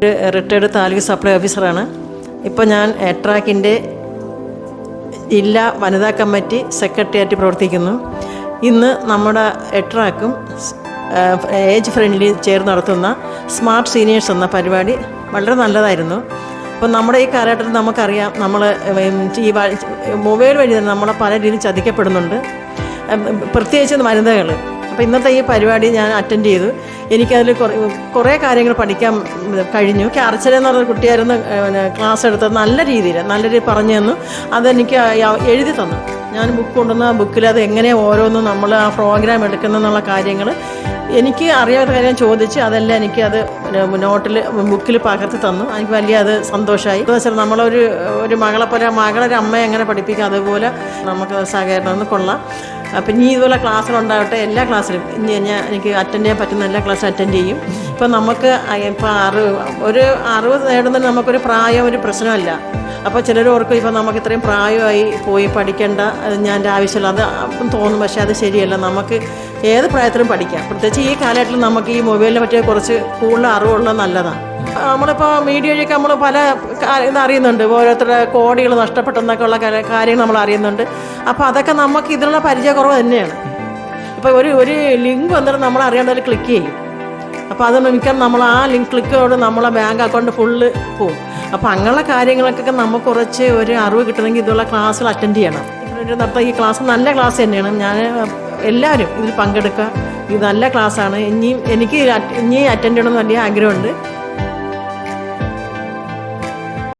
Retired taluk supply ഓഫീസറാണ്. ഇപ്പോൾ ഞാൻ എട്രാക്കിൻ്റെ ജില്ലാ വനിതാ കമ്മിറ്റി സെക്രട്ടറിയായിട്ട് പ്രവർത്തിക്കുന്നു. ഇന്ന് നമ്മുടെ എട്രാക്കും ഏജ് ഫ്രണ്ട്ലി ചേർന്ന് നടത്തുന്ന സ്മാർട്ട് സീനിയേഴ്സ് എന്ന പരിപാടി വളരെ നല്ലതായിരുന്നു. അപ്പോൾ നമ്മുടെ ഈ കാലഘട്ടത്തിൽ നമുക്കറിയാം, നമ്മൾ ഈ മൊബൈൽ വഴി തന്നെ നമ്മളെ പല രീതിയിൽ ചതിക്കപ്പെടുന്നുണ്ട്, പ്രത്യേകിച്ച് വനിതകൾ. അപ്പോൾ ഇന്നത്തെ ഈ പരിപാടി ഞാൻ അറ്റൻഡ് ചെയ്തു. എനിക്കതിൽ കുറേ കാര്യങ്ങൾ പഠിക്കാൻ കഴിഞ്ഞു. അർച്ചന എന്ന് പറഞ്ഞ കുട്ടിയായിരുന്നു ക്ലാസ് എടുത്തത്. നല്ല രീതിയിൽ പറഞ്ഞു തന്നു. അതെനിക്ക് എഴുതി തന്നു. ഞാൻ ബുക്ക് കൊണ്ടുവന്ന ബുക്കിൽ അത് എങ്ങനെയാണ് ഓരോന്നും നമ്മൾ ആ പ്രോഗ്രാം എടുക്കുന്നതെന്നുള്ള കാര്യങ്ങൾ എനിക്ക് അറിയാത്ത കാര്യം ചോദിച്ച് അതെല്ലാം എനിക്കത് നോട്ടിൽ ബുക്കിൽ പകർത്തി തന്നു. എനിക്ക് വലിയ അത് സന്തോഷമായി. നമ്മളൊരു മകളെപ്പോലെ മകളൊരു അമ്മയെ എങ്ങനെ പഠിപ്പിക്കുക, അതുപോലെ നമുക്ക് സഹകരണം കൊള്ളാം. അപ്പം ഇനി ഇതുപോലെ ക്ലാസ്സുകളുണ്ടാവട്ടെ. എല്ലാ ക്ലാസ്സിലും ഇനി എനിക്ക് അറ്റൻഡ് ചെയ്യാൻ പറ്റുന്ന എല്ലാ ക്ലാസ്സും അറ്റൻഡ് ചെയ്യും. ഇപ്പം നമുക്ക് ഒരു അറിവ് നേടുന്നതിന് നമുക്കൊരു പ്രായം ഒരു പ്രശ്നമല്ല. അപ്പോൾ ചിലർ ഓർക്കും ഇപ്പം നമുക്ക് ഇത്രയും പ്രായമായി പോയി പഠിക്കേണ്ട, ഞാൻ ആവശ്യമില്ല, അത് അപ്പം തോന്നും. പക്ഷേ അത് ശരിയല്ല. നമുക്ക് ഏത് പ്രായത്തിലും പഠിക്കാം. പ്രത്യേകിച്ച് ഈ കാലഘട്ടത്തിൽ നമുക്ക് ഈ മൊബൈലിനെ പറ്റിയ കുറച്ച് കൂടുതൽ അറിവുള്ളത് നല്ലതാണ്. നമ്മളിപ്പോൾ മീഡിയ വഴിയൊക്കെ നമ്മൾ പല ഇതറിയുന്നുണ്ട്. ഓരോരുത്തരുടെ കോടികൾ നഷ്ടപ്പെട്ടെന്നൊക്കെ ഉള്ള കാര്യങ്ങൾ നമ്മൾ അറിയുന്നുണ്ട്. അപ്പോൾ അതൊക്കെ നമുക്ക് ഇതിനുള്ള പരിചയക്കുറവ് തന്നെയാണ്. ഇപ്പോൾ ഒരു ലിങ്ക് വന്നിട്ട് നമ്മൾ അറിയേണ്ടതിൽ ക്ലിക്ക് ചെയ്യും. അപ്പോൾ അത് മിക്കവാറും നമ്മൾ ആ ലിങ്ക് ക്ലിക്കോട് നമ്മളെ ബാങ്ക് അക്കൗണ്ട് ഫുള്ള് പോകും. അപ്പോൾ അങ്ങനെയുള്ള കാര്യങ്ങൾക്കൊക്കെ നമുക്ക് കുറച്ച് ഒരു അറിവ് കിട്ടണമെങ്കിൽ ഇതുള്ള ക്ലാസ്സുകൾ അറ്റൻഡ് ചെയ്യണം. നടത്താൻ ഈ ക്ലാസ് നല്ല ക്ലാസ് തന്നെയാണ്. ഞാൻ എല്ലാവരും ഇതിൽ പങ്കെടുക്കുക. ഇത് നല്ല ക്ലാസ്സാണ്. എനിക്ക് ഇനി അറ്റൻഡ് ചെയ്യണമെന്ന് വലിയ ആഗ്രഹമുണ്ട്.